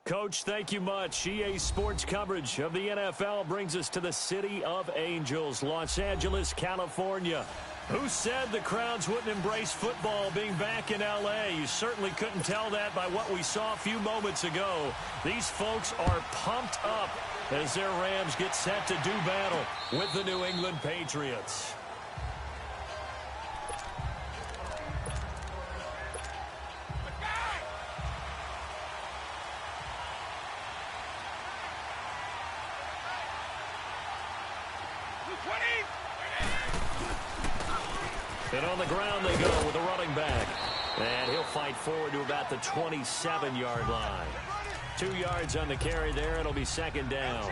Coach, thank you much. EA Sports coverage of the NFL brings us to the City of Angels, Los Angeles, California. Who said the crowds wouldn't embrace football being back in L.A.? You certainly couldn't tell that by what we saw a few moments ago. These folks are pumped up as their Rams get set to do battle with the New England Patriots. And on the ground they go with a running back. And he'll fight forward to about the 27-yard line. 2 yards on the carry there. It'll be second down.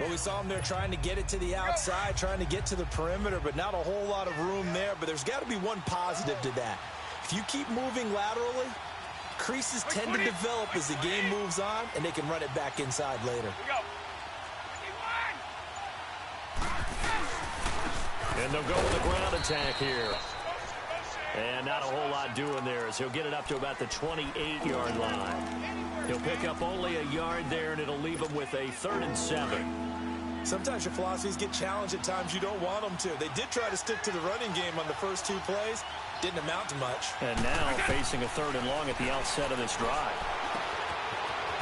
Well, we saw him there trying to get it to the outside, trying to get to the perimeter, but not a whole lot of room there. But there's got to be one positive to that. If you keep moving laterally, creases tend to develop as the game moves on, and they can run it back inside later. And they'll go with the ground attack here. And not a whole lot doing there as he'll get it up to about the 28-yard line. He'll pick up only a yard there, and it'll leave him with a 3rd and 7. Sometimes your philosophies get challenged at times you don't want them to. They did try to stick to the running game on the first 2 plays. Didn't amount to much. And now facing a 3rd and long at the outset of this drive.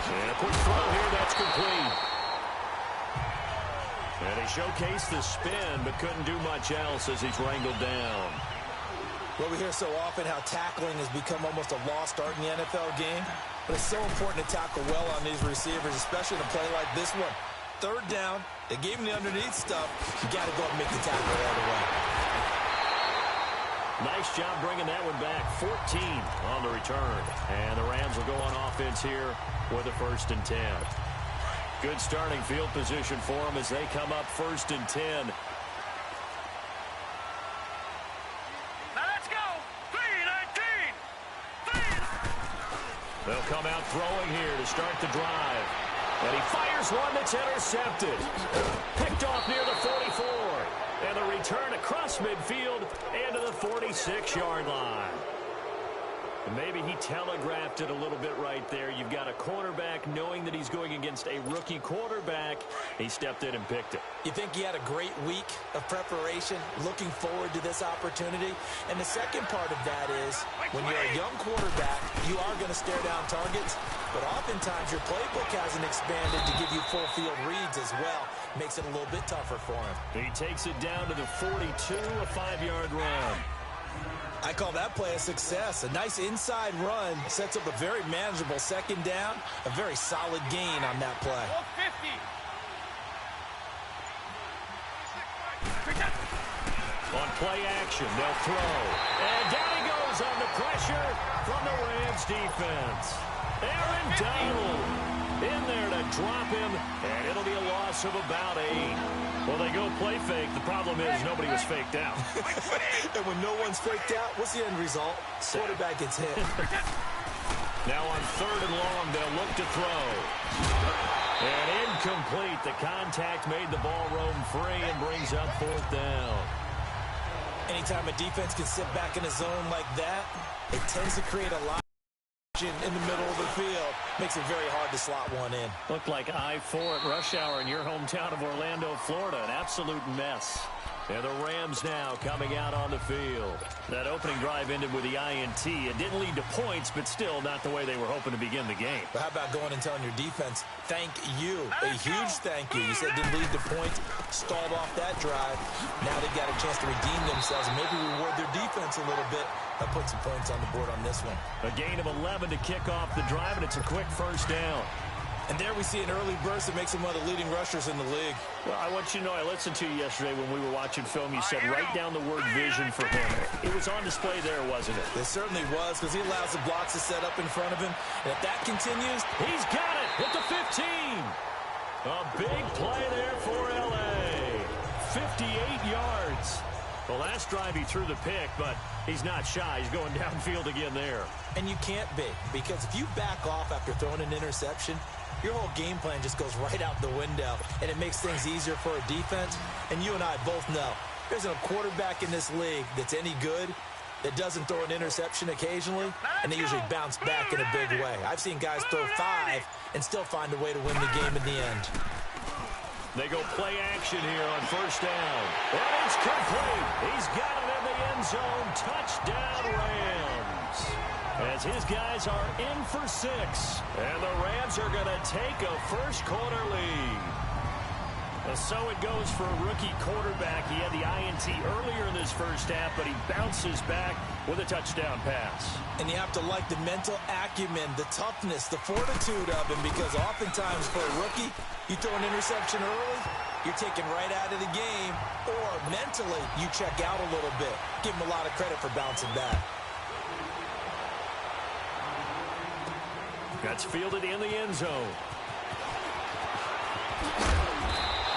And a quick throw here, that's complete. And he showcased the spin, but couldn't do much else as he's wrangled down. Well, we hear so often how tackling has become almost a lost art in the NFL game. But it's so important to tackle well on these receivers, especially in a play like this one. 3rd down, they gave him the underneath stuff. You got to go and make the tackle all the way. Nice job bringing that one back. 14 on the return. And the Rams will go on offense here with a 1st and 10. Good starting field position for them as they come up 1st and 10. They'll come out throwing here to start the drive. And he fires one that's intercepted. Picked off near the 44. And the return across midfield and to the 46-yard line. And maybe he telegraphed it a little bit right there. You've got a cornerback knowing that he's going against a rookie quarterback. He stepped in and picked it. You think he had a great week of preparation, looking forward to this opportunity? And the second part of that is, when you're a young quarterback, you are going to stare down targets, but oftentimes your playbook hasn't expanded to give you full field reads as well. Makes it a little bit tougher for him. He takes it down to the 42, a 5-yard run. I call that play a success. A nice inside run sets up a very manageable 2nd down. A very solid gain on that play. On play action, they'll throw. And down he goes under pressure from the Rams defense. Aaron Donald in there to drop him, and it'll be a loss of about 8. Well, they go play fake. The problem is nobody was faked out. And when no one's faked out, what's the end result? Quarterback gets hit. Now on 3rd and long, they'll look to throw. And incomplete. The contact made the ball roam free and brings up 4th down. Anytime a defense can sit back in a zone like that, it tends to create a lot in the middle of the field. Makes it very hard to slot one in. Looked like I-4 at rush hour in your hometown of Orlando, Florida. An absolute mess. And the Rams now coming out on the field. That opening drive ended with the INT. It didn't lead to points, but still not the way they were hoping to begin the game. But how about going and telling your defense, thank you. A huge thank you. You said it didn't lead to points, stalled off that drive. Now they've got a chance to redeem themselves and maybe reward their defense a little bit. I put some points on the board on this one. A gain of 11 to kick off the drive, and it's a quick 1st down. And there we see an early burst that makes him one of the leading rushers in the league. Well, I want you to know, I listened to you yesterday when we were watching film. You said write down the word vision for him. It was on display there, wasn't it? It certainly was, because he allows the blocks to set up in front of him. And if that continues, he's got it at the 15. A big play there for L.A. 58 yards. The last drive he threw the pick, but he's not shy. He's going downfield again there. And you can't be, because if you back off after throwing an interception, your whole game plan just goes right out the window, and it makes things easier for a defense. And you and I both know there's a quarterback in this league that's any good. that doesn't throw an interception occasionally, and they usually bounce back in a big way. I've seen guys throw 5 and still find a way to win the game in the end. They go play action here on first down. And it's complete. He's got it in the end zone. Touchdown, Rams. As his guys are in for 6. And the Rams are going to take a first-quarter lead. So it goes for a rookie quarterback. He had the INT earlier in this first half, but he bounces back with a touchdown pass. And you have to like the mental acumen, the toughness, the fortitude of him, because oftentimes for a rookie, you throw an interception early, you're taken right out of the game, or mentally you check out a little bit. Give him a lot of credit for bouncing back. That's fielded in the end zone.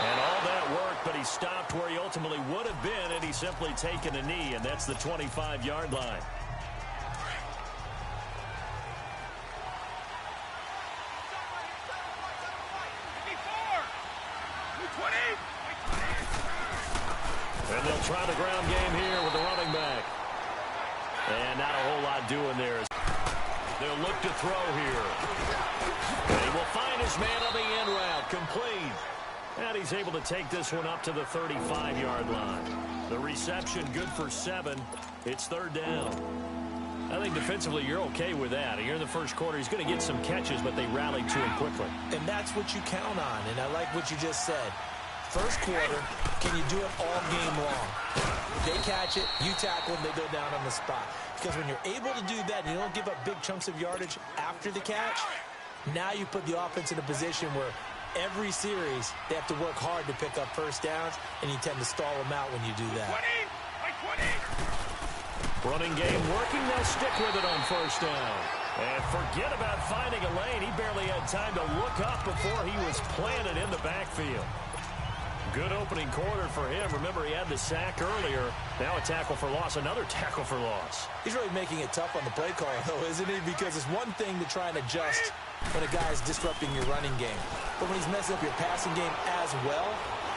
And all that work, but he stopped where he ultimately would have been, and he's simply taken a knee, and that's the 25-yard line. And they'll try the ground game here with the running back. And not a whole lot doing there. They'll look to throw here. And he will find his man on the end route, complete. And he's able to take this one up to the 35-yard line. The reception good for 7. It's third down. I think defensively you're okay with that. You're in the first quarter. He's going to get some catches, but they rallied to him quickly. And that's what you count on, and I like what you just said. First quarter, can you do it all game long? They catch it, you tackle them, they go down on the spot. Because when you're able to do that and you don't give up big chunks of yardage after the catch, now you put the offense in a position where every series, they have to work hard to pick up first downs, and you tend to stall them out when you do that. 20. Running game working. They'll stick with it on first down. And forget about finding a lane. He barely had time to look up before he was planted in the backfield. Good opening quarter for him. Remember, he had the sack earlier. Now a tackle for loss. Another tackle for loss. He's really making it tough on the play call, though, isn't he? Because it's one thing to try and adjust when a guy is disrupting your running game. But when he's messing up your passing game as well,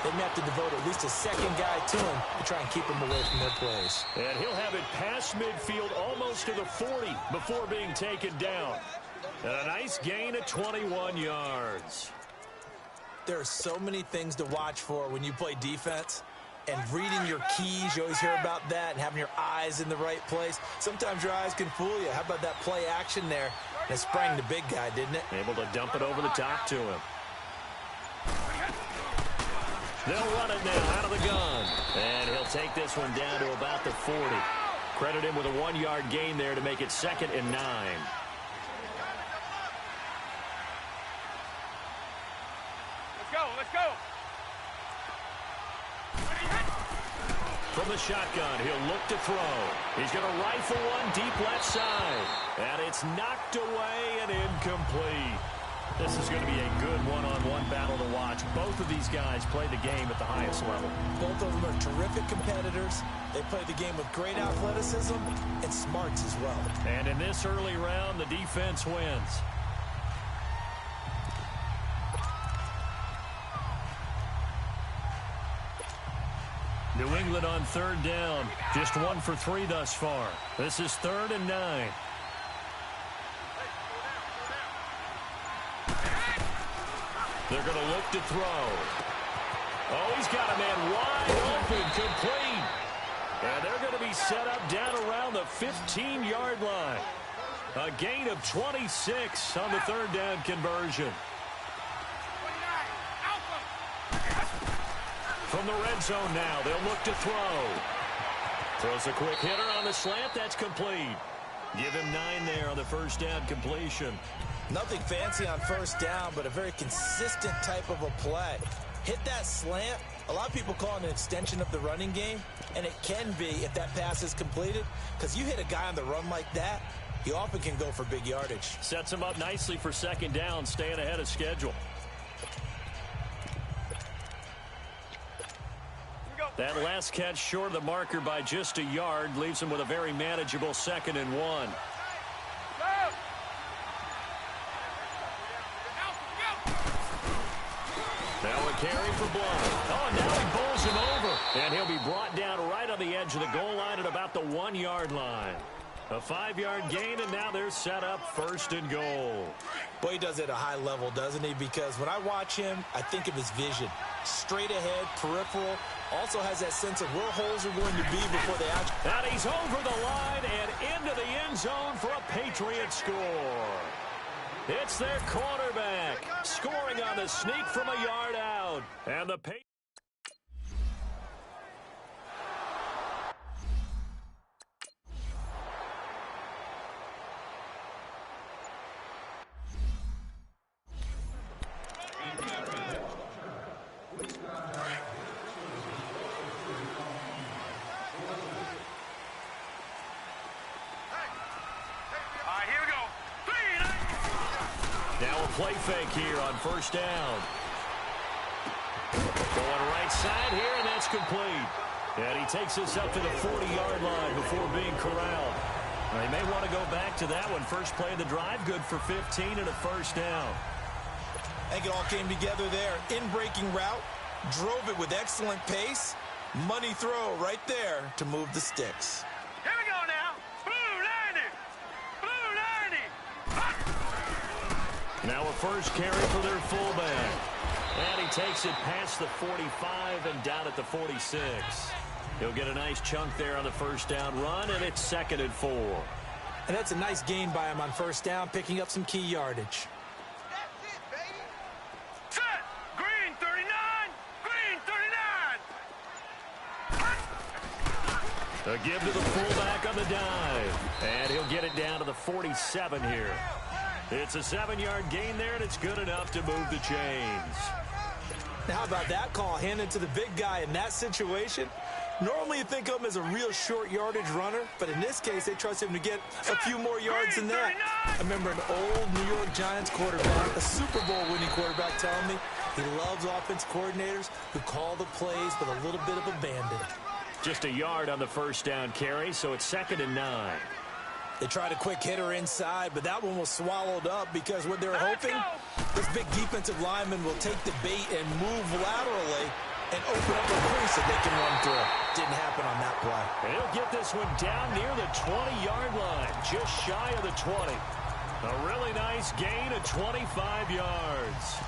they may have to devote at least a second guy to him to try and keep him away from their plays. And he'll have it past midfield almost to the 40 before being taken down. And a nice gain of 21 yards. There are so many things to watch for when you play defense. And reading your keys, you always hear about that, and having your eyes in the right place. Sometimes your eyes can fool you. How about that play action there? And it sprang the big guy, didn't it? Able to dump it over the top to him. They'll run it now out of the gun. And he'll take this one down to about the 40. Credit him with a 1-yard gain there to make it 2nd and 9. Let's go. From the shotgun, he'll look to throw. He's going to rifle one deep left side. And it's knocked away and incomplete. This is going to be a good one-on-one battle to watch. Both of these guys play the game at the highest level. Both of them are terrific competitors. They play the game with great athleticism and smarts as well. And in this early round, the defense wins. New England on third down. Just 1 for 3 thus far. This is 3rd and 9. They're going to look to throw. Oh, he's got a man wide open, complete. And they're going to be set up down around the 15-yard line. A gain of 26 on the third down conversion. From the red zone now, they'll look to throw. Throws a quick hitter on the slant. That's complete. Give him 9 there on the first down completion. Nothing fancy on first down, but a very consistent type of a play. Hit that slant. A lot of people call it an extension of the running game, and it can be if that pass is completed, because you hit a guy on the run like that, he often can go for big yardage. Sets him up nicely for second down, staying ahead of schedule. That last catch short of the marker by just a yard leaves him with a very manageable 2nd and 1. Now a carry for Blount. Oh, now he bowls him over. And he'll be brought down right on the edge of the goal line at about the 1-yard line. A 5-yard gain, and now they're set up 1st and goal. Boy, he does it at a high level, doesn't he? Because when I watch him, I think of his vision. Straight ahead, peripheral. Also has that sense of where holes are going to be before they actually... And he's over the line and into the end zone for a Patriots score. It's their quarterback scoring on the sneak from a yard out. And the Patriots... Play fake here on 1st down. Going right side here, and that's complete. And he takes this up to the 40-yard line before being corralled. They may want to go back to that one. First play of the drive, good for 15 and a 1st down. I think it all came together there. In-breaking route, drove it with excellent pace. Money throw right there to move the sticks. Here we go now. Blue 90. Blue 90. Now a first carry for their fullback. And he takes it past the 45 and down at the 46. He'll get a nice chunk there on the 1st down run, and it's 2nd and 4. And that's a nice gain by him on 1st down, picking up some key yardage. That's it, baby. Set. Green 39. Green 39. A give to the fullback on the dive. And he'll get it down to the 47 here. It's a 7-yard gain there, and it's good enough to move the chains. Now, how about that call handed to the big guy in that situation? Normally, you think of him as a real short yardage runner, but in this case, they trust him to get a few more yards than that. I remember an old New York Giants quarterback, a Super Bowl winning quarterback, telling me he loves offense coordinators who call the plays with a little bit of abandon. Just a yard on the 1st down carry, so it's 2nd and 9. They tried a quick hitter inside, but that one was swallowed up because what they're hoping, this big defensive lineman will take the bait and move laterally and open up a crease that they can run through. Didn't happen on that play. And he'll get this one down near the 20-yard line, just shy of the 20. A really nice gain of 25 yards.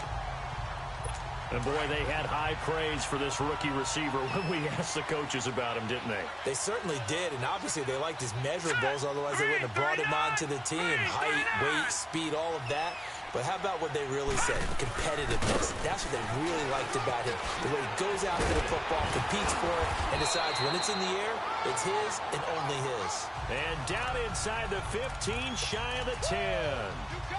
And, boy, they had high praise for this rookie receiver when we asked the coaches about him, didn't they? They certainly did, and obviously they liked his measurables, otherwise they wouldn't have brought him onto the team. Height, weight, speed, all of that. But how about what they really said? Competitiveness. That's what they really liked about him. The way he goes after the football, competes for it, and decides when it's in the air, it's his and only his. And down inside the 15, shy of the 10.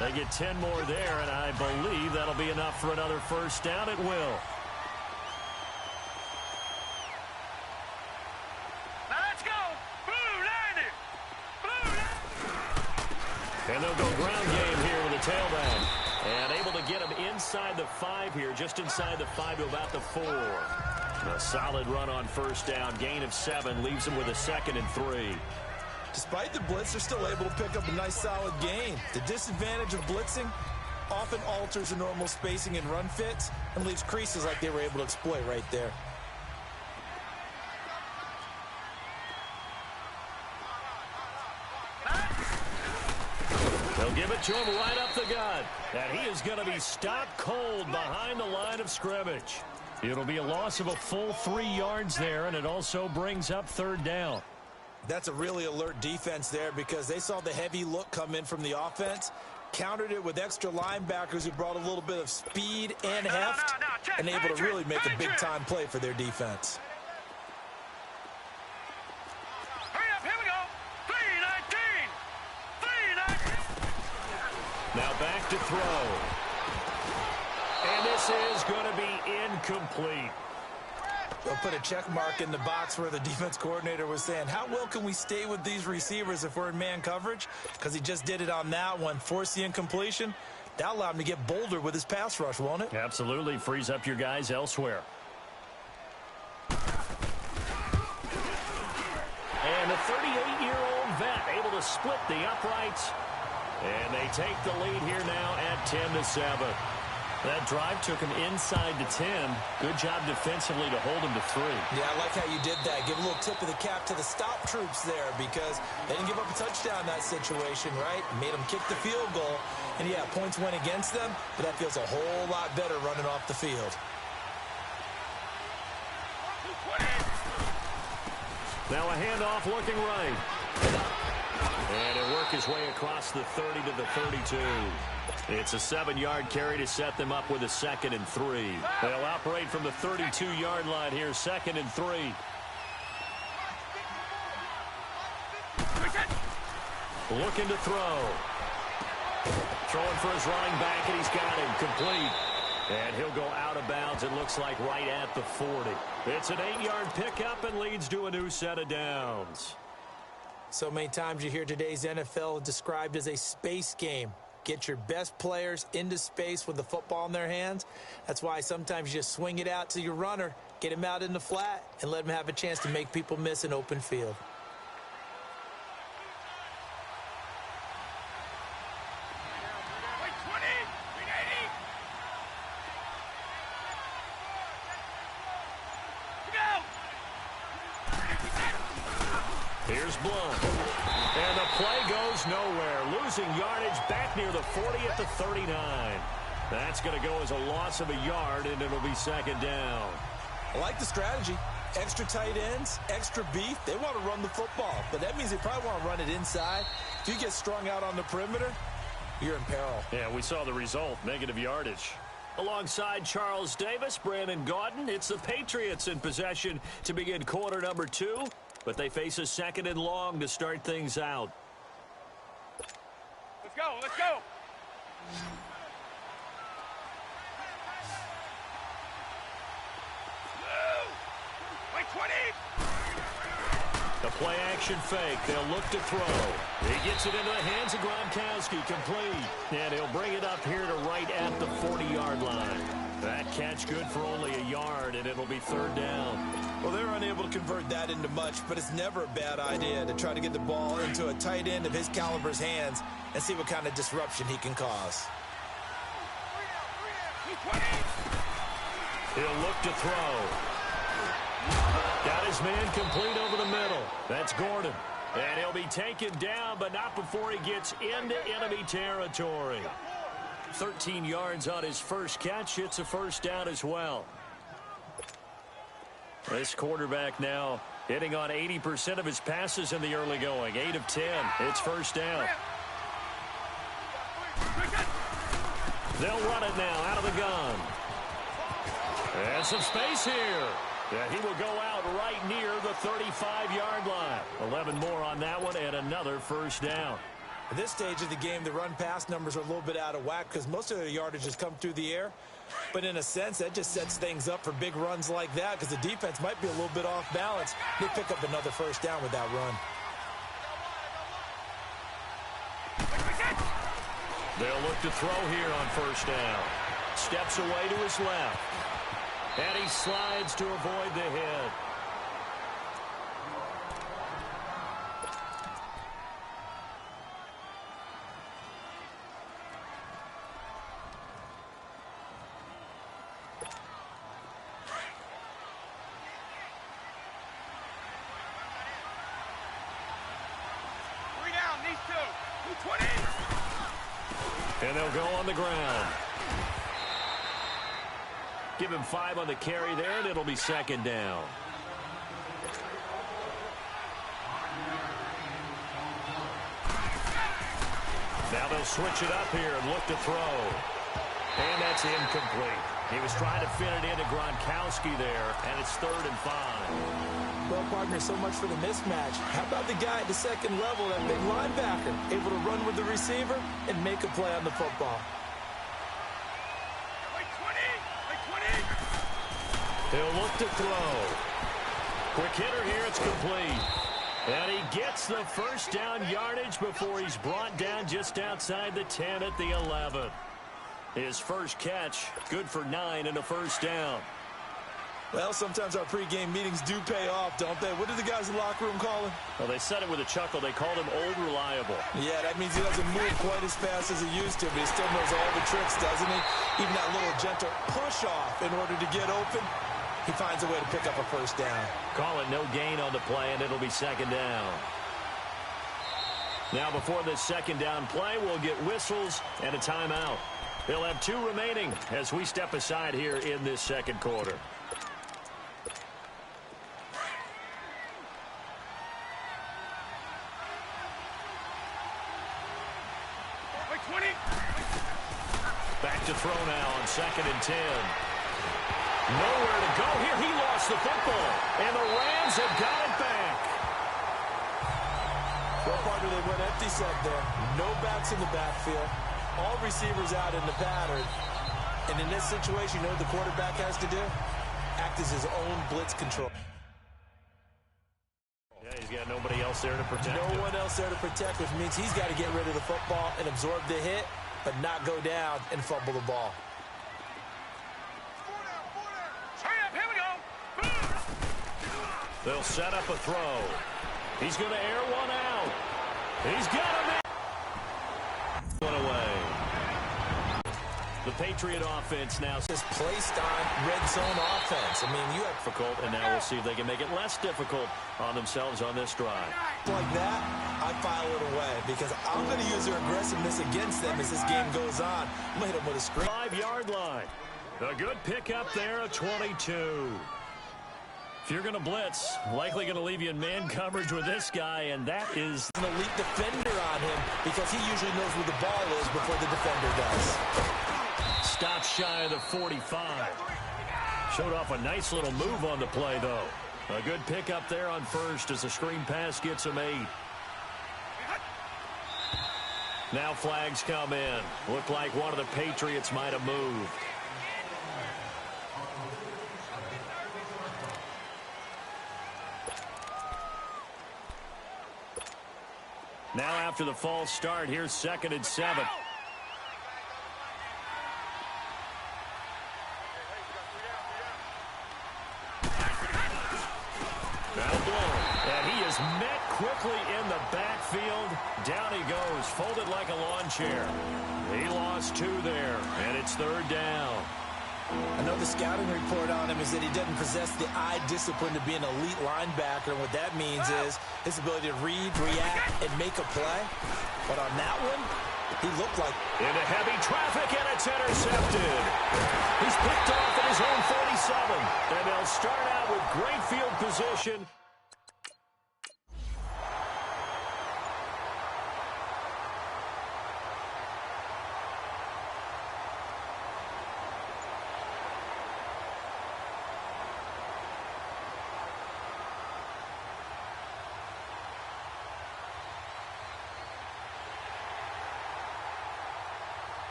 They get 10 more there, and I believe that'll be enough for another 1st down. It will. Now let's go. Blue 90. Blue 90. And they'll go ground game here with a tailback. And able to get him inside the 5 here, just inside the 5 to about the 4. A solid run on 1st down. Gain of 7 leaves him with a 2nd and 3. Despite the blitz, they're still able to pick up a nice solid gain. The disadvantage of blitzing often alters the normal spacing and run fits and leaves creases like they were able to exploit right there. They'll give it to him right up the gut. And he is going to be stopped cold behind the line of scrimmage. It'll be a loss of a full 3 yards there, and it also brings up 3rd down. That's a really alert defense there because they saw the heavy look come in from the offense, countered it with extra linebackers who brought a little bit of speed and heft, and able to really make a big-time play for their defense. Hurry up, here we go. 3-19. 3-19. Now back to throw. And this is going to be incomplete. They'll put a check mark in the box where the defense coordinator was saying, how well can we stay with these receivers if we're in man coverage? Because he just did it on that one, forced the incompletion. That allowed him to get bolder with his pass rush, won't it? Absolutely. Frees up your guys elsewhere. And the 38-year-old vet able to split the uprights. And they take the lead here now at 10-7. That drive took him inside the 10. Good job defensively to hold him to 3. Yeah, I like how you did that. Give a little tip of the cap to the stop troops there because they didn't give up a touchdown in that situation, right? Made them kick the field goal. And, yeah, points went against them, but that feels a whole lot better running off the field. Now a handoff looking right. And he'll work his way across the 30 to the 32. It's a 7-yard carry to set them up with a 2nd and 3. They'll operate from the 32-yard line here, 2nd and 3. Looking to throw. Throwing for his running back, and he's got him complete. And he'll go out of bounds, it looks like right at the 40. It's an 8-yard pickup and leads to a new set of downs. So many times you hear today's NFL described as a space game. Get your best players into space with the football in their hands. That's why sometimes you just swing it out to your runner, get him out in the flat, and let him have a chance to make people miss an open field. Here's Blunt. And the play goes nowhere. Losing yardage back near the 40 at the 39. That's going to go as a loss of a yard, and it'll be 2nd down. I like the strategy. Extra tight ends, extra beef. They want to run the football, but that means they probably want to run it inside. If you get strung out on the perimeter, you're in peril. Yeah, we saw the result, negative yardage. Alongside Charles Davis, Brandon Gaudin, it's the Patriots in possession to begin quarter number 2. But they face a 2nd and long to start things out. Let's go, let's go. Wait, 20. The play action fake. They'll look to throw. He gets it into the hands of Gronkowski, complete. And he'll bring it up here to right at the 40-yard line. That catch good for only a yard, and it'll be 3rd down. Well, they're unable to convert that into much, but it's never a bad idea to try to get the ball into a tight end of his caliber's hands and see what kind of disruption he can cause. He'll look to throw. Got his man complete over the middle. That's Gordon. And he'll be taken down, but not before he gets into enemy territory. 13 yards on his first catch. It's a 1st down as well. This quarterback now hitting on 80% of his passes in the early going. 8 of 10. It's 1st down. They'll run it now out of the gun. And some space here. And he will go out right near the 35-yard line. 11 more on that one and another 1st down. At this stage of the game, the run-pass numbers are a little bit out of whack because most of the yardage has come through the air. But in a sense, that just sets things up for big runs like that because the defense might be a little bit off balance. They pick up another 1st down with that run. They'll look to throw here on 1st down. Steps away to his left. And he slides to avoid the hit. And they'll go on the ground. Give him 5 on the carry there, and it'll be 2nd down. Now they'll switch it up here and look to throw. And that's incomplete. He was trying to fit it into Gronkowski there, and it's 3rd and 5. Well, partner, so much for the mismatch. How about the guy at the 2nd level, that big linebacker, able to run with the receiver and make a play on the football? He'll look to throw. Quick hitter here, it's complete. And he gets the 1st down yardage before he's brought down just outside the 10 at the 11. His first catch, good for 9 and a 1st down. Well, sometimes our pregame meetings do pay off, don't they? What did the guys in the locker room call him? Well, they said it with a chuckle. They called him Old Reliable. Yeah, that means he doesn't move quite as fast as he used to, but he still knows all the tricks, doesn't he? Even that little gentle push-off in order to get open, he finds a way to pick up a first down. Call it no gain on the play, and it'll be second down. Now, before this second down play, we'll get whistles and a timeout. They'll have 2 remaining as we step aside here in this second quarter. Back to throw now on 2nd and 10. Nowhere to go here. He lost the football, and the Rams have got it back. Well, partner, they went empty set there. No backs in the backfield. All receivers out in the pattern. And in this situation, you know what the quarterback has to do? Act as his own blitz control. Yeah, he's got nobody else there to protect him. No one else there to protect, which means he's got to get rid of the football and absorb the hit, but not go down and fumble the ball. Here we go. They'll set up a throw. He's going to air one out. He's got him. One away. The Patriot offense now Is placed on red zone offense. I mean, you have difficult, and now we'll see if they can make it less difficult on themselves on this drive. like that, I file it away because I'm going to use their aggressiveness against them as this game goes on. I'm going to hit them with a screen. 5-yard line. A good pickup there, a 22. If you're going to blitz, likely going to leave you in man coverage with this guy, and that is An elite defender on him because he usually knows where the ball is before the defender does. stopped shy of the 45. Showed off a nice little move on the play, though. A good pickup there on first as the screen pass gets him 8. Now flags come in. Looked like one of the Patriots might have moved. Now after the false start, here's 2nd and 7. Now blown. And he is met quickly in the backfield. Down he goes, folded like a lawn chair. He lost 2 there, and it's 3rd down. I know the scouting report on him is that he doesn't possess the eye discipline to be an elite linebacker, and what that means is his ability to read, react, and make a play. But on that one, he looked like into heavy traffic, and it's intercepted. He's picked off at his own 47, and they'll start out with great field position.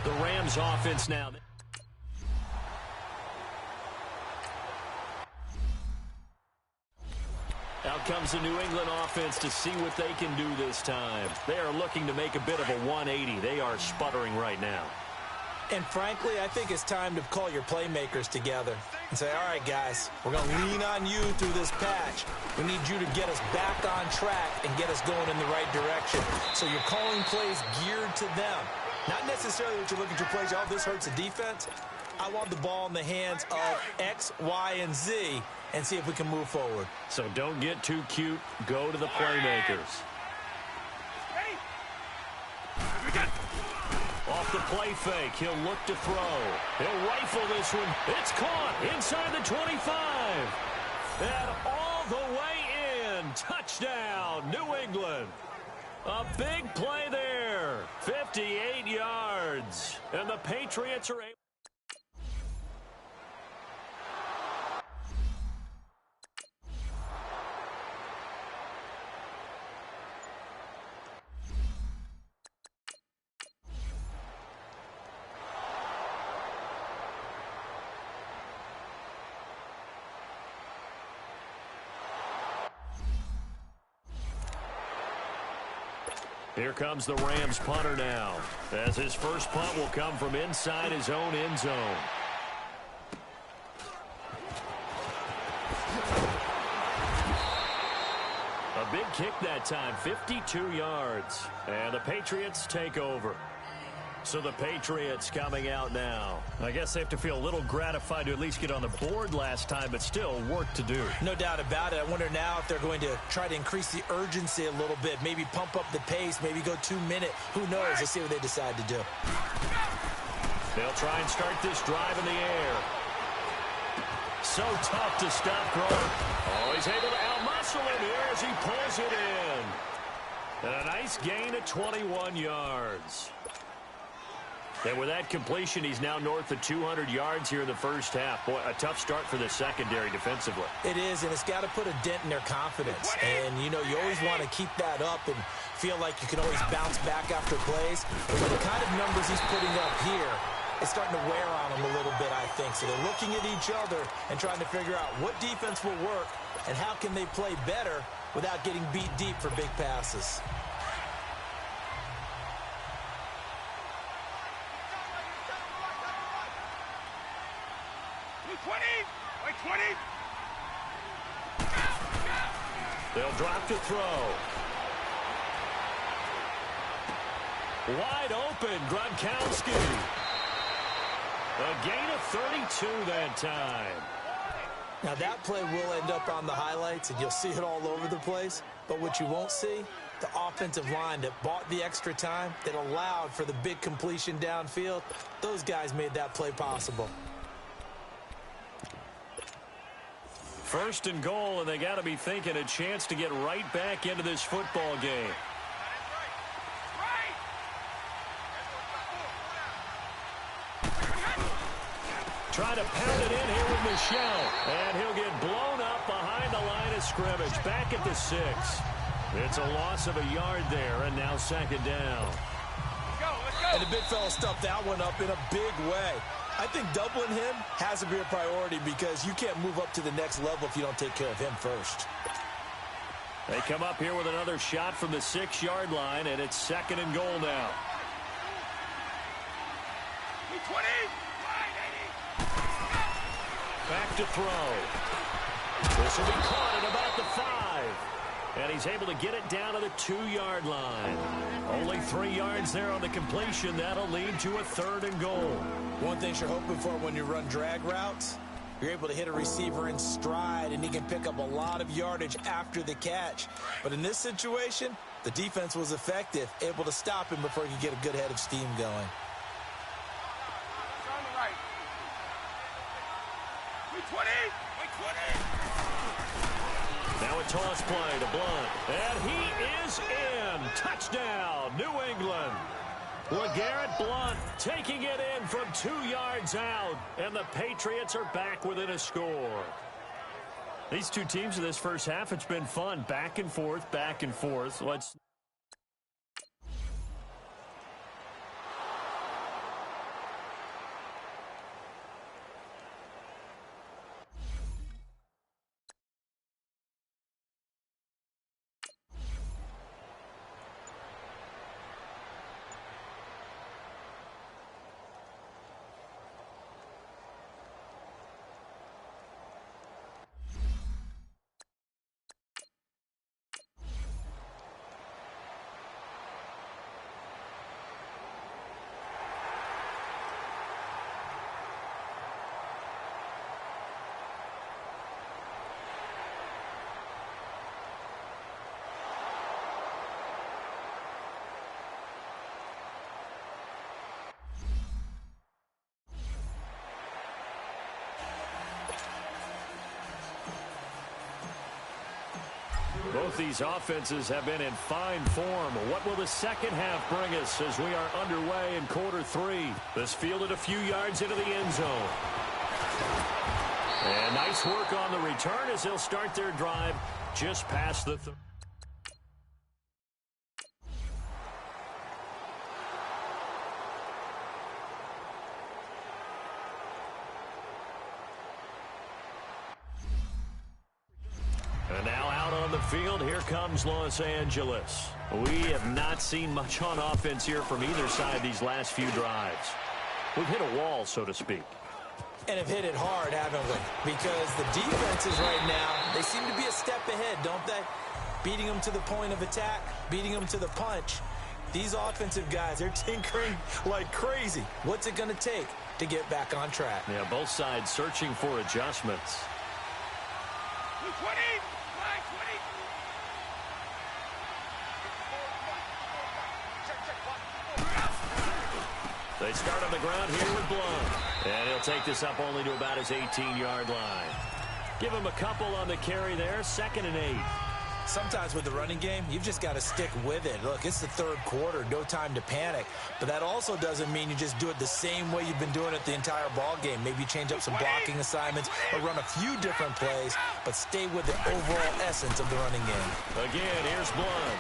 The Rams offense now. Out comes the New England offense to see what they can do this time. They are looking to make a bit of a 180. They are sputtering right now. And frankly, I think it's time to call your playmakers together and say, all right, guys, we're going to lean on you through this patch. We need you to get us back on track and get us going in the right direction. So you're calling plays geared to them. Not necessarily what you look at your plays, oh, this hurts the defense. I want the ball in the hands of X, Y, and Z and see if we can move forward. So don't get too cute. Go to the playmakers. Off the play fake, he'll look to throw. He'll rifle this one. It's caught inside the 25. And all the way in. Touchdown, New England. A big play there. 58 yards. And the Patriots are able. Here comes the Rams punter now, as his first punt will come from inside his own end zone. A big kick that time, 52 yards. And the Patriots take over. So the Patriots coming out now. I guess they have to feel a little gratified to at least get on the board last time, but still work to do. No doubt about it. I wonder now if they're going to try to increase the urgency a little bit, maybe pump up the pace, maybe go 2 minute. Who knows? Let's see what they decide to do. They'll try and start this drive in the air. So tough to stop Gronk. Oh, he's able to out-muscle him here as he pulls it in. And a nice gain of 21 yards. And with that completion, he's now north of 200 yards here in the first half. Boy, a tough start for the secondary defensively. It is, and it's got to put a dent in their confidence. And, you know, you always want to keep that up and feel like you can always bounce back after plays. But with the kind of numbers he's putting up here, it's starting to wear on them a little bit, I think. So they're looking at each other and trying to figure out what defense will work and how can they play better without getting beat deep for big passes. They'll drop to throw. Wide open, Gronkowski. A gain of 32 that time. Now that play will end up on the highlights, and you'll see it all over the place. But what you won't see, the offensive line that bought the extra time, that allowed for the big completion downfield, those guys made that play possible. First and goal, and they got to be thinking a chance to get right back into this football game. Trying to pound it in here with Michel. And he'll get blown up behind the line of scrimmage. Back at the 6. It's a loss of a yard there, and now second down. Let's go. And the big fella stuffed that one up in a big way. I think doubling him has to be a priority because you can't move up to the next level if you don't take care of him first. They come up here with another shot from the 6-yard line, and it's second and goal now. 20. Back to throw. This will be caught at about the 5. And he's able to get it down to the 2-yard line. Only 3 yards there on the completion. That'll lead to a third and goal. One thing you're hoping for when you run drag routes, you're able to hit a receiver in stride, and he can pick up a lot of yardage after the catch. But in this situation, the defense was effective, able to stop him before he could get a good head of steam going. Now a toss play to Blunt. And he is in. Touchdown, New England. LeGarrette Blunt taking it in from 2 yards out. And the Patriots are back within a score. These two teams in this first half, it's been fun. Back and forth, back and forth. Let's... Both these offenses have been in fine form. What will the second half bring us as we are underway in quarter 3? This fielded a few yards into the end zone. And nice work on the return as they'll start their drive just past the... midfield. Here comes Los Angeles. We have not seen much on offense here from either side these last few drives. We've hit a wall, so to speak. And have hit it hard, haven't we? Because the defenses right now, they seem to be a step ahead, don't they? Beating them to the point of attack, beating them to the punch. These offensive guys, they're tinkering like crazy. What's it going to take to get back on track? Yeah, both sides searching for adjustments. 20, 20. They start on the ground here with Blunt. And he'll take this up only to about his 18-yard line. Give him a couple on the carry there, 2nd and 8. Sometimes with the running game, you've just got to stick with it. Look, it's the third quarter, no time to panic. But that also doesn't mean you just do it the same way you've been doing it the entire ball game. Maybe change up some blocking assignments or run a few different plays, but stay with the overall essence of the running game. Again, here's Blunt.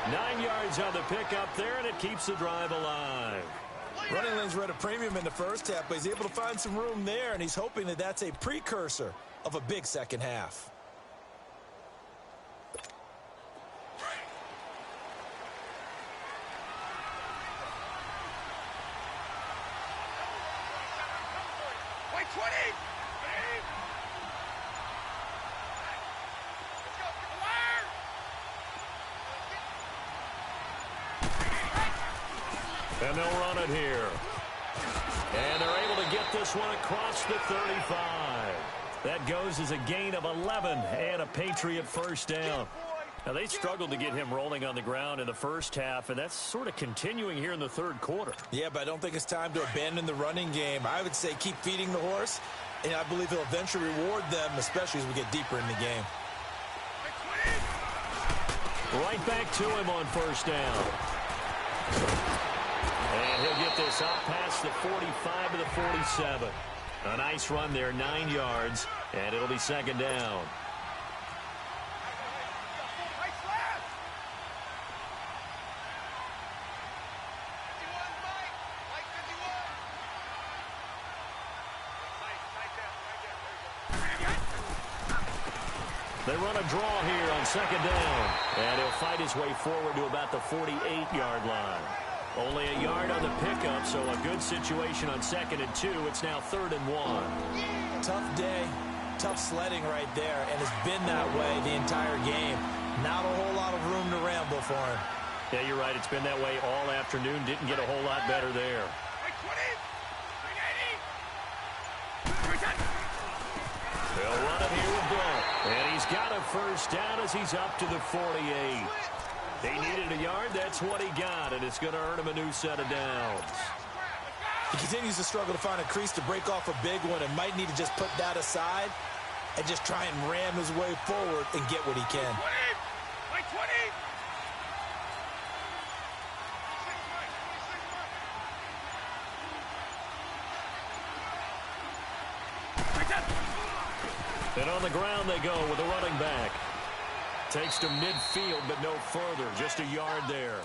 9 yards on the pickup there, and it keeps the drive alive. Running lanes were at a premium in the first half, but he's able to find some room there, and he's hoping that that's a precursor of a big second half. Wait, 20. And they'll run it here. And they're able to get this one across the 35. That goes as a gain of 11 and a Patriot first down. Now, they struggled to get him rolling on the ground in the first half, and that's sort of continuing here in the third quarter. Yeah, but I don't think it's time to abandon the running game. I would say keep feeding the horse, and I believe he'll eventually reward them, especially as we get deeper in the game. Right back to him on first down. And he'll get this up past the 45 to the 47. A nice run there, 9 yards, and it'll be 2nd down. They run a draw here on 2nd down, and he'll fight his way forward to about the 48-yard line. Only a yard on the pickup, so a good situation on 2nd and 2. It's now 3rd and 1. Tough day, tough sledding right there, and it's been that way the entire game. Not a whole lot of room to ramble for him. Yeah, you're right. It's been that way all afternoon. Didn't get a whole lot better there. They'll run it here with Blunt. And he's got a first down as he's up to the 48. They needed a yard. That's what he got, and it's going to earn him a new set of downs. He continues to struggle to find a crease to break off a big one and might need to just put that aside and just try and ram his way forward and get what he can. And on the ground they go with a running back. Takes to midfield, but no further. Just a yard there.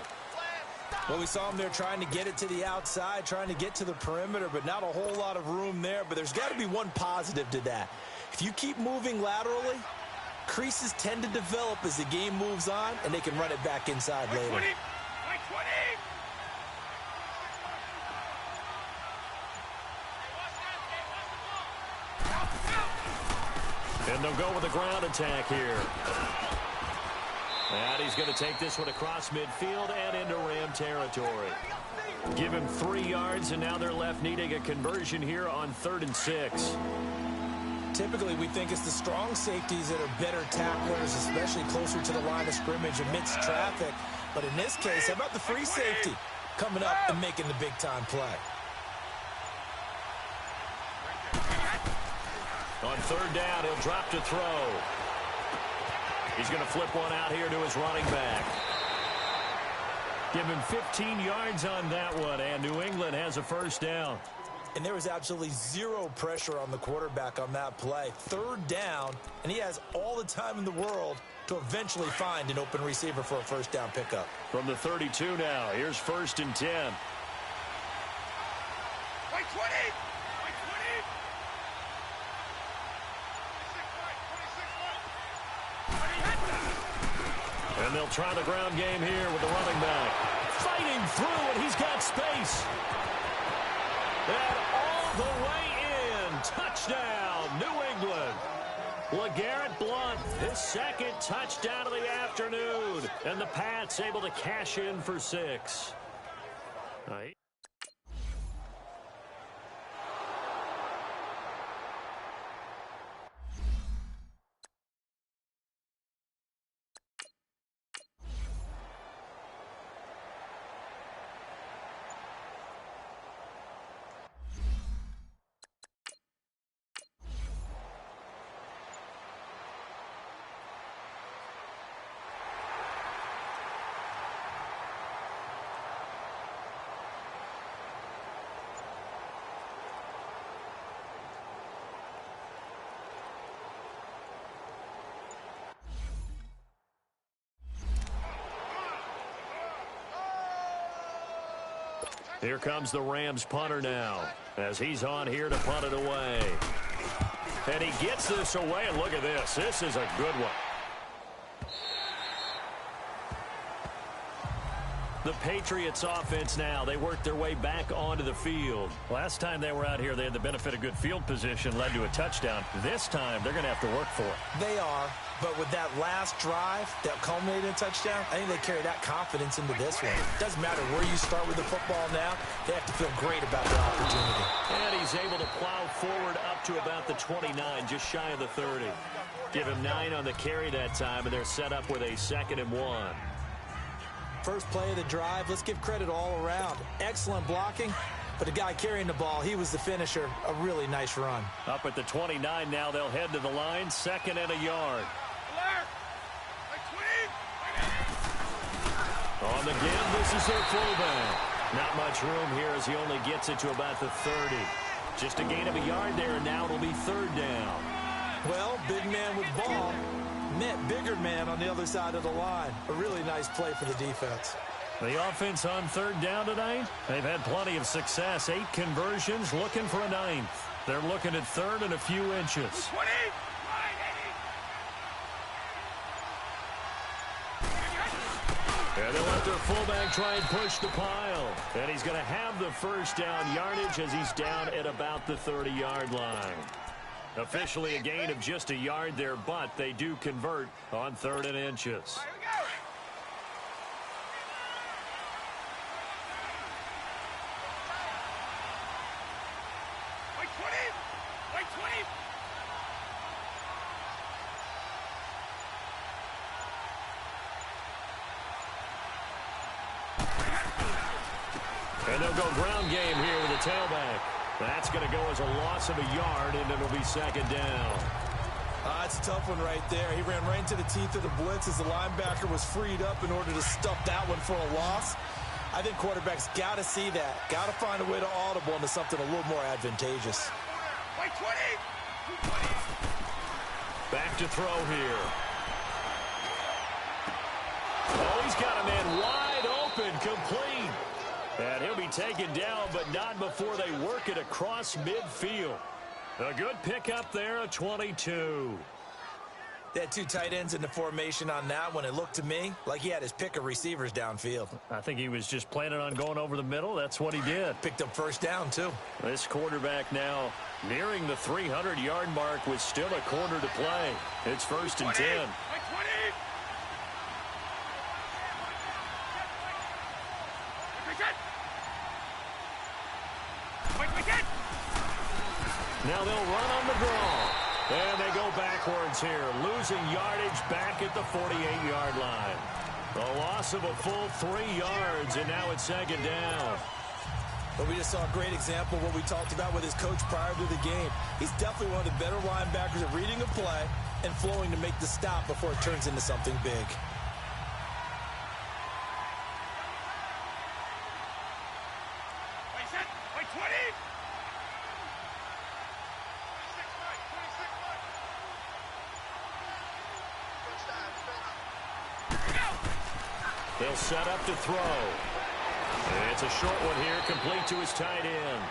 Well, we saw him there trying to get it to the outside, trying to get to the perimeter, but not a whole lot of room there. But there's got to be one positive to that. If you keep moving laterally, creases tend to develop as the game moves on, and they can run it back inside later. And they'll go with a ground attack here. And he's going to take this one across midfield and into Ram territory. Give him 3 yards, and now they're left needing a conversion here on 3rd and 6. Typically, we think it's the strong safeties that are better tacklers, especially closer to the line of scrimmage amidst traffic. But in this case, how about the free safety coming up and making the big-time play? On 3rd down, he'll drop to throw. He's going to flip one out here to his running back. Give him 15 yards on that one, and New England has a first down. And there was absolutely zero pressure on the quarterback on that play. 3rd down, and he has all the time in the world to eventually find an open receiver for a first down pickup. From the 32 now, here's 1st and 10. And they'll try the ground game here with the running back. Fighting through, and he's got space. And all the way in. Touchdown, New England. LeGarrette Blount, his second touchdown of the afternoon. And the Pats able to cash in for 6. Here comes the Rams punter now as he's on here to punt it away. And he gets this away, and look at this. This is a good one. The Patriots offense now, they work their way back onto the field. Last time they were out here, they had the benefit of good field position, led to a touchdown. This time, they're going to have to work for it. They are, but with that last drive that culminated in a touchdown, I think they carry that confidence into this one. It doesn't matter where you start with the football now, they have to feel great about their opportunity. And he's able to plow forward up to about the 29, just shy of the 30. Give him 9 on the carry that time, and they're set up with a 2nd and 1. First play of the drive, let's give credit all around. Excellent blocking, but the guy carrying the ball, he was the finisher. A really nice run. Up at the 29 now, they'll head to the line, 2nd and a yard. On the give, this is their fullback. Not much room here as he only gets it to about the 30. Just a gain of a yard there, and now it'll be 3rd down. Well, big man with ball meant bigger man on the other side of the line. A really nice play for the defense. The offense on 3rd down tonight, they've had plenty of success. 8 conversions, looking for a 9th. They're looking at 3rd and a few inches. 20! And they'll let their fullback try and push the pile. And he's going to have the 1st down yardage as he's down at about the 30-yard line. Officially a gain of just a yard there, but they do convert on 3rd and inches. And they'll go ground game here with a tailback. That's going to go as a loss of a yard, and it'll be 2nd down. It's a tough one right there. He ran right into the teeth of the blitz as the linebacker was freed up in order to stuff that one for a loss. I think quarterbacks got to see that. Got to find a way to audible into something a little more advantageous. Back to throw here. Oh, he's got a man wide open, complete. And he'll be taken down, but not before they work it across midfield. A good pickup there, a 22. They had 2 tight ends in the formation on that one. It looked to me like he had his pick of receivers downfield. I think he was just planning on going over the middle. That's what he did. Picked up 1st down, too. This quarterback now nearing the 300-yard mark with still a quarter to play. It's 1st and 10. Now they'll run on the draw. And they go backwards here, losing yardage back at the 48-yard line. A loss of a full 3 yards, and now it's 2nd down. But we just saw a great example of what we talked about with his coach prior to the game. He's definitely one of the better linebackers at reading a play and flowing to make the stop before it turns into something big. They'll set up to throw. It's a short one here, complete to his tight end.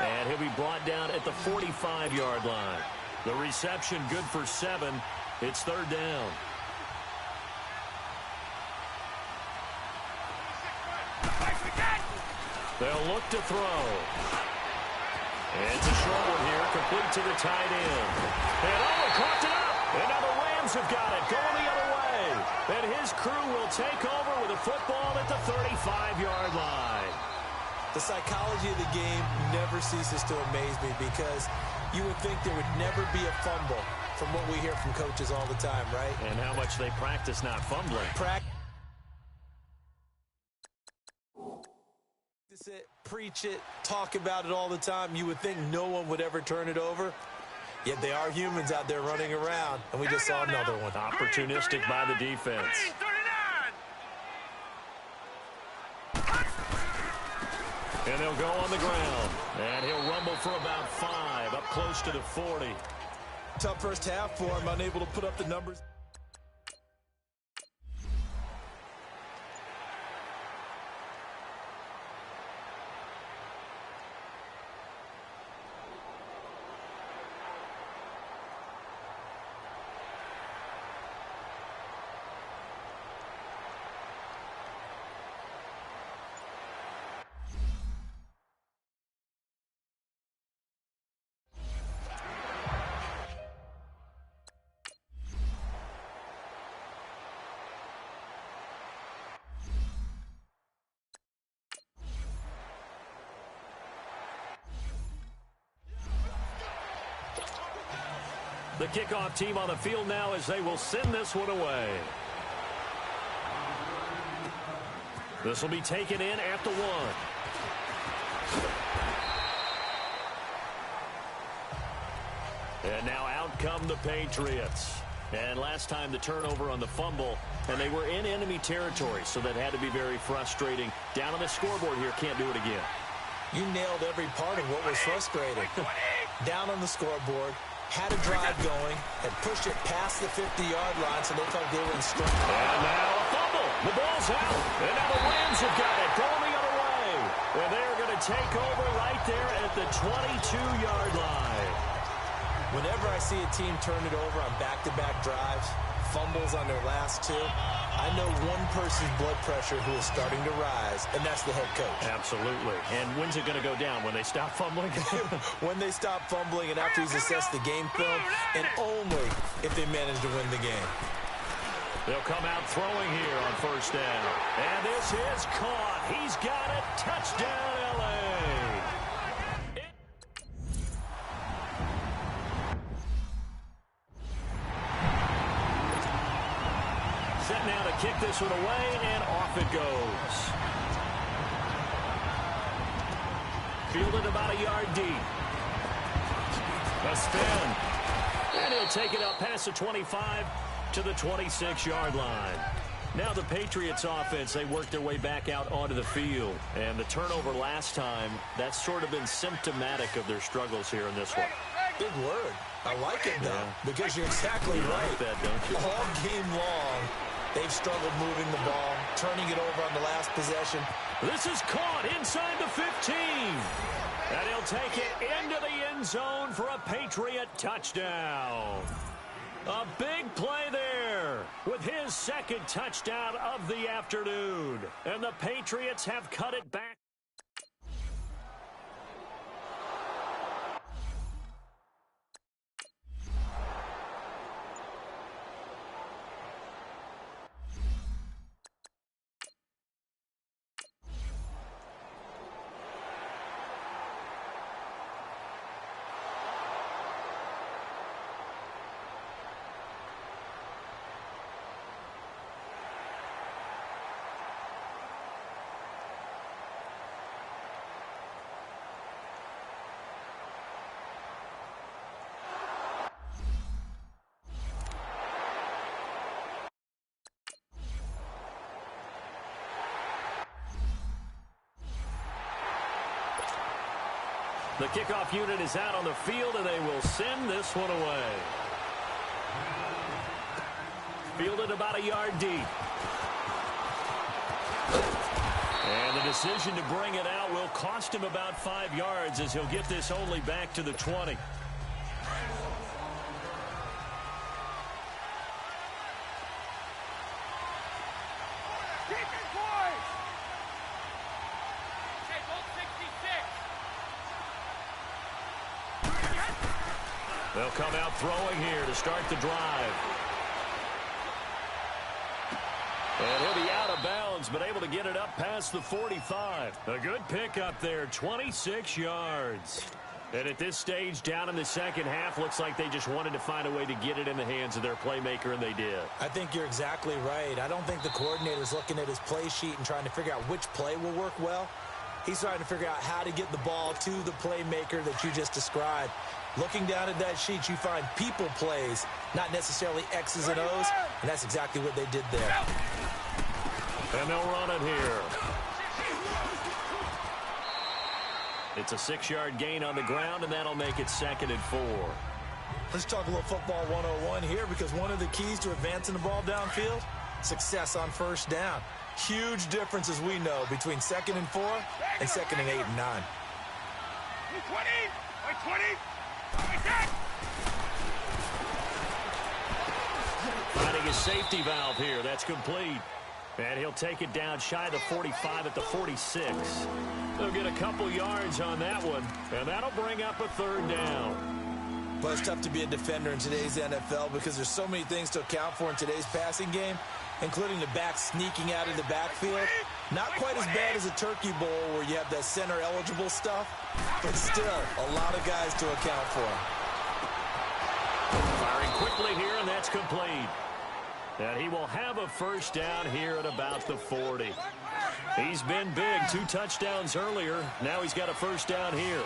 And he'll be brought down at the 45-yard line. The reception good for 7. It's 3rd down. They'll look to throw. It's a short one here, complete to the tight end. And caught it up. And now the Rams have got it, going the other way. And his crew will take over with a football at the 35-yard line. The psychology of the game never ceases to amaze me because you would think there would never be a fumble from what we hear from coaches all the time, right? And how much they practice not fumbling. Practice it, preach it, talk about it all the time. You would think no one would ever turn it over. Yet they are humans out there running around, and we just saw another one. Opportunistic by the defense. And they'll go on the ground. And he'll rumble for about 5, up close to the 40. Tough first half for him, unable to put up the numbers. The kickoff team on the field now as they will send this one away. This will be taken in at the 1. And now out come the Patriots. And last time the turnover on the fumble, and they were in enemy territory, so that had to be very frustrating. Down on the scoreboard here, can't do it again. You nailed every part of what was frustrating. Down on the scoreboard, had a drive going, and pushed it past the 50-yard line, so they thought they were in strong. And now a fumble. The ball's out. And now the Rams have got it, going the other way. And they're going to take over right there at the 22-yard line. Whenever I see a team turn it over on back-to-back drives, fumbles on their last 2, I know one person's blood pressure who is starting to rise, and that's the head coach. Absolutely. And when's it going to go down? When they stop fumbling? When they stop fumbling and after he's assessed the game film, and only if they manage to win the game. They'll come out throwing here on first down. And this is caught. He's got it. Touchdown, L.A. Set now to kick this one away, and off it goes. Fielded about a yard deep. A spin. And he'll take it up past the 25 to the 26-yard line. Now the Patriots offense, they work their way back out onto the field. And the turnover last time, that's sort of been symptomatic of their struggles here in this one. Big word. I like it, though, because you're exactly right. Like that, don't you? All game long, they've struggled moving the ball, turning it over on the last possession. This is caught inside the 15. And he'll take it into the end zone for a Patriot touchdown. A big play there with his second touchdown of the afternoon. And the Patriots have cut it back. The kickoff unit is out on the field, and they will send this one away. Fielded about a yard deep. And the decision to bring it out will cost him about 5 yards as he'll get this only back to the 20. They'll come out throwing here to start the drive. And he'll be out of bounds, but able to get it up past the 45. A good pickup there, 26 yards. And at this stage, down in the second half, looks like they just wanted to find a way to get it in the hands of their playmaker, and they did. I think you're exactly right. I don't think the coordinator's looking at his play sheet and trying to figure out which play will work well. He's trying to figure out how to get the ball to the playmaker that you just described. Looking down at that sheet, you find people plays, not necessarily X's and O's, and that's exactly what they did there. And they'll run it here. It's a 6-yard gain on the ground, and that'll make it 2nd and 4. Let's talk a little football 101 here, because one of the keys to advancing the ball downfield, success on first down. Huge difference, as we know, between 2nd and 4 and 2nd and 8 and 9. 20. Finding a safety valve here. That's complete. And he'll take it down shy of the 45 at the 46. They'll get a couple yards on that one, and that'll bring up a 3rd down. But it's tough to be a defender in today's NFL because there's so many things to account for in today's passing game, including the back sneaking out of the backfield. Not quite as bad as a turkey bowl where you have that center-eligible stuff, but still a lot of guys to account for. Firing quickly here, and that's complete. And he will have a 1st down here at about the 40. He's been big, 2 touchdowns earlier. Now he's got a 1st down here.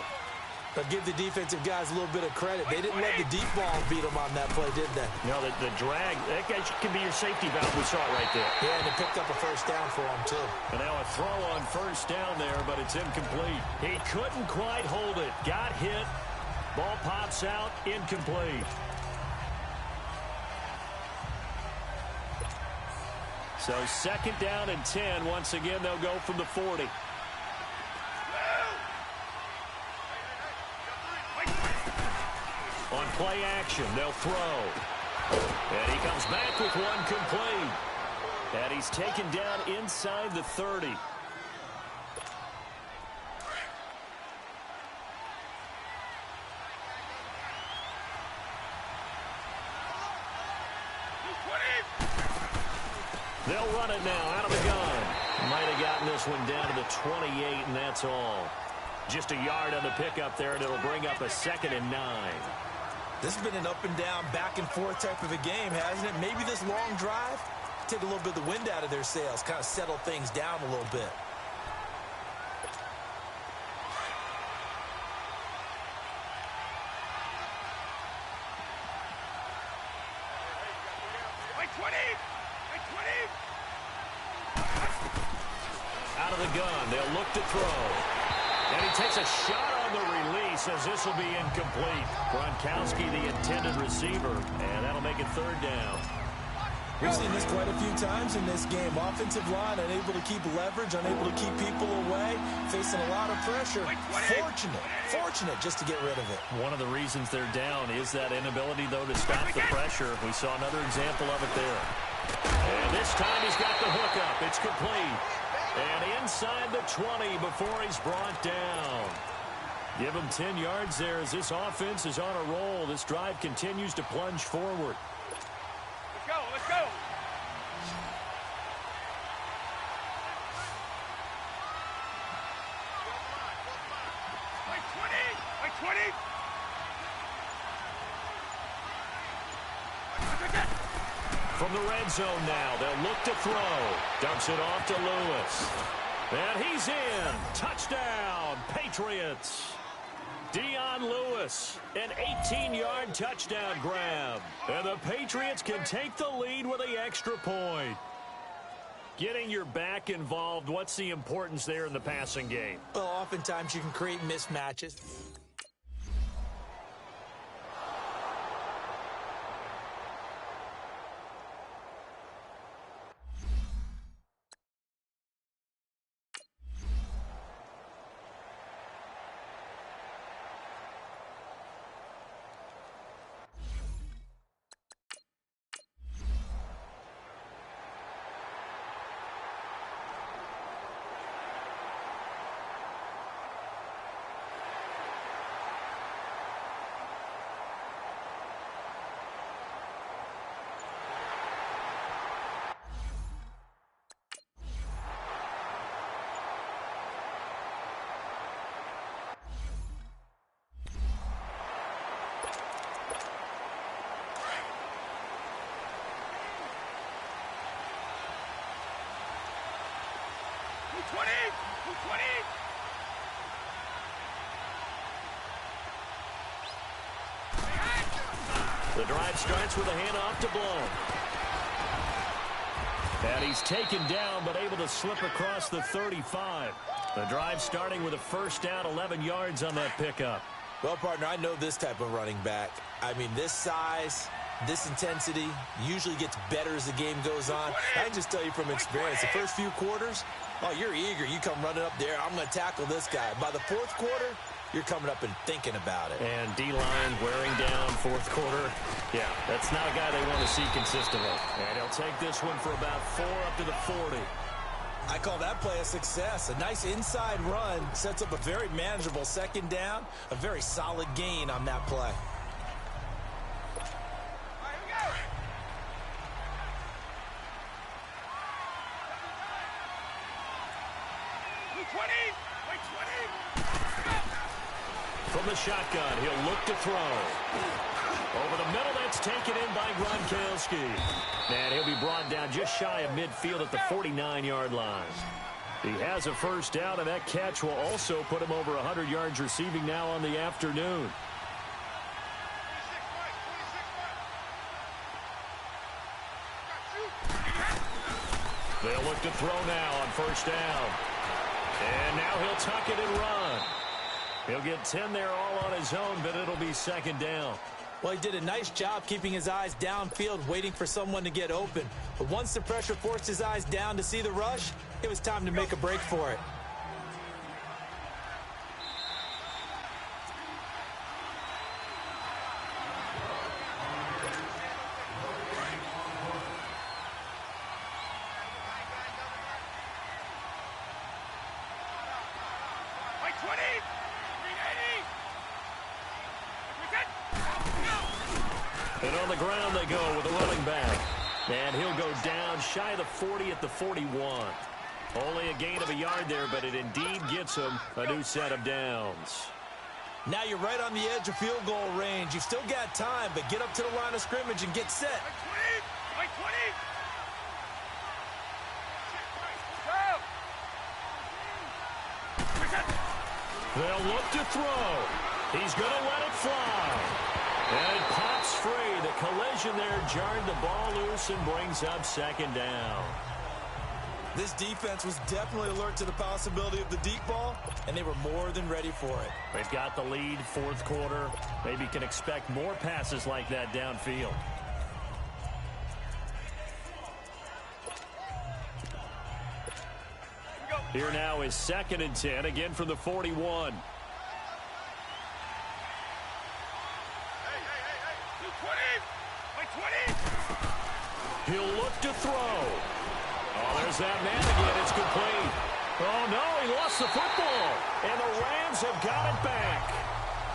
But give the defensive guys a little bit of credit. They didn't let the deep ball beat them on that play, did they? No, the drag, that guy can be your safety valve. We saw it right there. Yeah, and it picked up a 1st down for him, too. And now a throw on 1st down there, but it's incomplete. He couldn't quite hold it. Got hit. Ball pops out, incomplete. So 2nd down and 10. Once again, they'll go from the 40. On play action, they'll throw. And he comes back with one complete. And he's taken down inside the 30. They'll run it now out of the gun. Might have gotten this one down to the 28, and that's all. Just a yard on the pickup there, and it'll bring up a 2nd and 9. This has been an up-and-down, back-and-forth type of a game, hasn't it? Maybe this long drive, take a little bit of the wind out of their sails, kind of settle things down a little bit. Out of the gun, they'll look to throw. And he takes a shot on the release as this will be incomplete. Gronkowski, the intended receiver, and that'll make it 3rd down. We've seen this quite a few times in this game. Offensive line unable to keep leverage, unable to keep people away, facing a lot of pressure. Fortunate just to get rid of it. One of the reasons they're down is that inability, though, to stop the pressure. We saw another example of it there. And this time he's got the hookup. It's complete. And inside the 20 before he's brought down. Give him 10 yards there as this offense is on a roll. This drive continues to plunge forward. Let's go. Like 20. From the red zone now, they'll look to throw. Dumps it off to Lewis. And he's in. Touchdown, Patriots. Dion Lewis, an 18-yard touchdown grab. And the Patriots can take the lead with the extra point. Getting your back involved, what's the importance there in the passing game? Well, oftentimes you can create mismatches. The drive starts with a handoff to Blown. And he's taken down, but able to slip across the 35. The drive starting with a first down, 11 yards on that pickup. Well, partner, I know this type of running back. I mean, this size, this intensity usually gets better as the game goes on. I can just tell you from experience, the first few quarters, oh, you're eager. You come running up there, I'm going to tackle this guy. By the fourth quarter, you're coming up and thinking about it. And D-line wearing down fourth quarter. Yeah, that's not a guy they want to see consistently. And he'll take this one for about 4 up to the 40. I call that play a success. A nice inside run sets up a very manageable second down, a very solid gain on that play. From the shotgun, he'll look to throw. Over the middle, that's taken in by Gronkowski. And he'll be brought down just shy of midfield at the 49-yard line. He has a first down, and that catch will also put him over 100 yards receiving now on the afternoon. They'll look to throw now on first down. And now he'll tuck it and run. He'll get 10 there all on his own, but it'll be second down. Well, he did a nice job keeping his eyes downfield, waiting for someone to get open. But once the pressure forced his eyes down to see the rush, it was time to make a break for it. And on the ground they go with a running back. And he'll go down shy of the 40 at the 41. Only a gain of a yard there, but it indeed gets him a new set of downs. Now you're right on the edge of field goal range. You've still got time, but get up to the line of scrimmage and get set. They'll look to throw. He's going to let it fly. And it pops free. The collision there jarred the ball loose and brings up second down. This defense was definitely alert to the possibility of the deep ball, and they were more than ready for it. They've got the lead, fourth quarter. Maybe can expect more passes like that downfield. Here now is 2nd and 10, again from the 41. He'll look to throw. Oh, there's that man again. It's complete. Oh, no, he lost the football. And the Rams have got it back.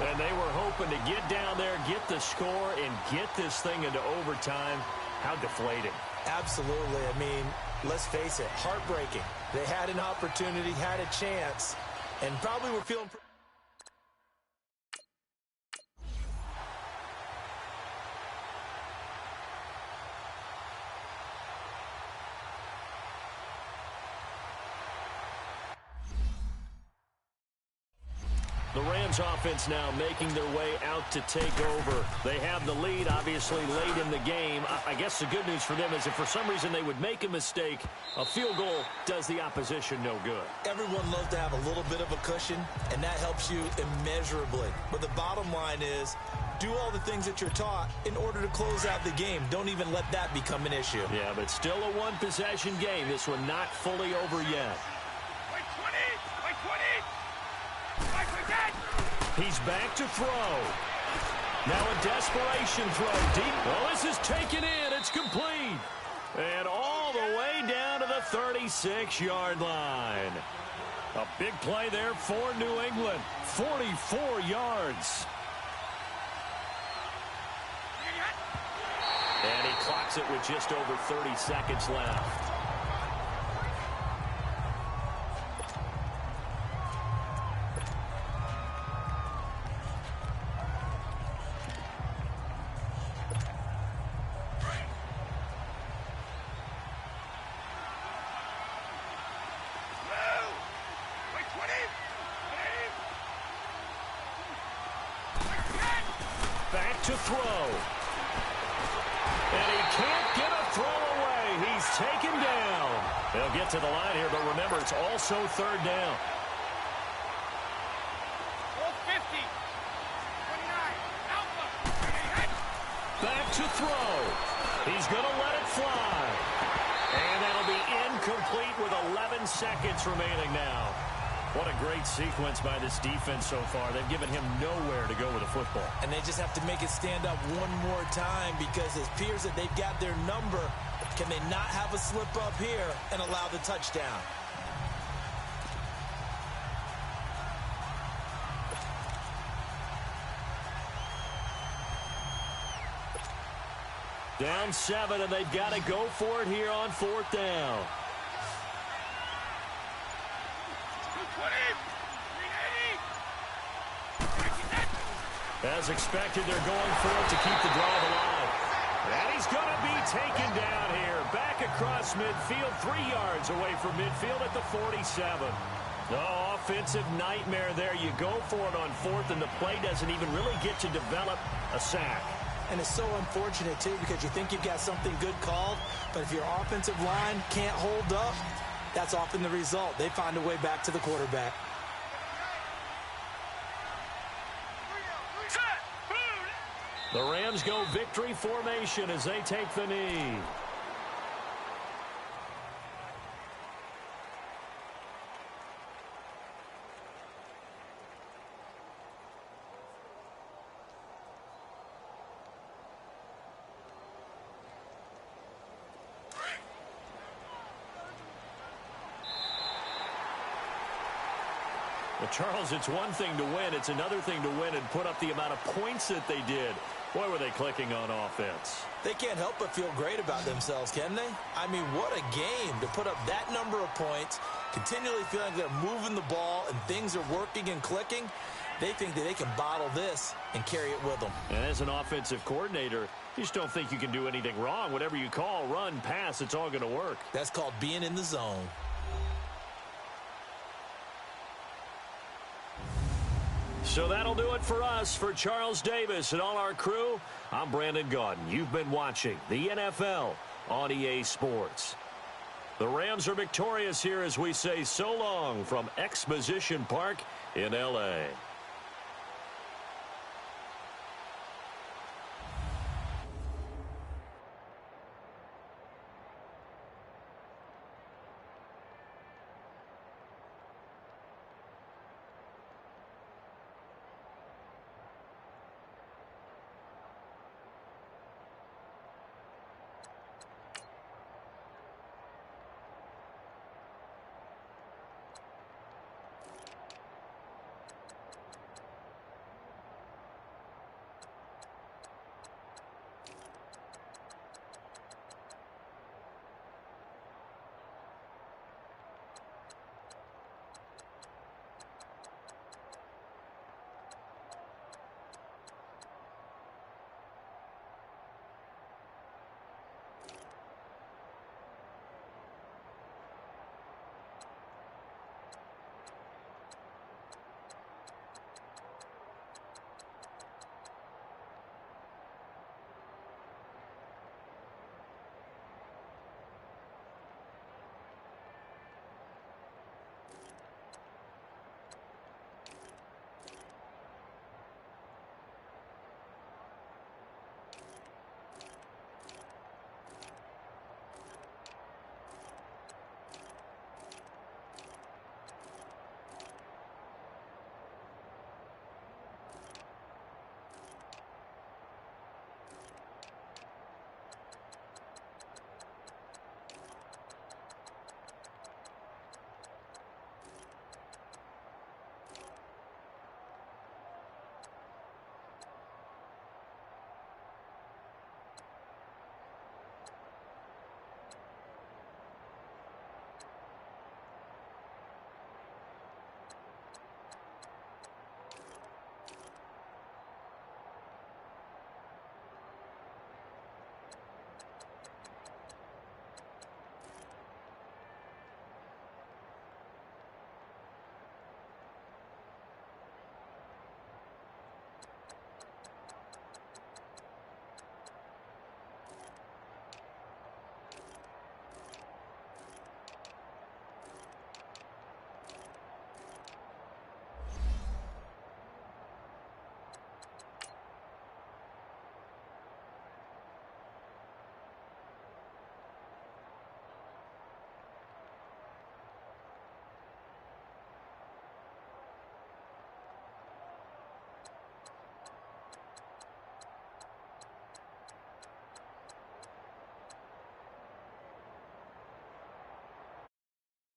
And they were hoping to get down there, get the score, and get this thing into overtime. How deflating. Absolutely. I mean, let's face it, heartbreaking. They had an opportunity, had a chance, and probably were feeling... The Rams offense now making their way out to take over. They have the lead, obviously, late in the game. I guess the good news for them is if for some reason they would make a mistake, a field goal does the opposition no good. Everyone loves to have a little bit of a cushion, and that helps you immeasurably. But the bottom line is, do all the things that you're taught in order to close out the game. Don't even let that become an issue. Yeah, but still a one-possession game. This one not fully over yet. He's back to throw. Now a desperation throw deep. Well, this is taken in. It's complete. And all the way down to the 36-yard line. A big play there for New England. 44 yards. And he clocks it with just over 30 seconds left. to throw. And he can't get a throw away. He's taken down. They'll get to the line here, but remember, it's also third down. 50. 29. Alpha. Back to throw. He's going to let it fly. And that'll be incomplete with 11 seconds remaining now. What a great sequence by this defense so far. They've given him nowhere to go with the football. And they just have to make it stand up one more time because it appears that they've got their number. Can they not have a slip up here and allow the touchdown? Down 7, and they've got to go for it here on fourth down. As expected, they're going for it to keep the drive alive. And he's going to be taken down here. Back across midfield, 3 yards away from midfield at the 47. Oh, offensive nightmare there. You go for it on fourth, and the play doesn't even really get to develop a sack. And it's so unfortunate, too, because you think you've got something good called, but if your offensive line can't hold up, that's often the result. They find a way back to the quarterback. The Rams go victory formation as they take the knee. Well, Charles, it's one thing to win. It's another thing to win and put up the amount of points that they did. Boy, were they clicking on offense. They can't help but feel great about themselves, can they? I mean, what a game to put up that number of points, continually feeling like they're moving the ball and things are working and clicking. They think that they can bottle this and carry it with them. And as an offensive coordinator, you just don't think you can do anything wrong. Whatever you call, run, pass, it's all going to work. That's called being in the zone. So that'll do it for us. For Charles Davis and all our crew, I'm Brandon Gaudin. You've been watching the NFL on EA Sports. The Rams are victorious here as we say so long from Exposition Park in L.A.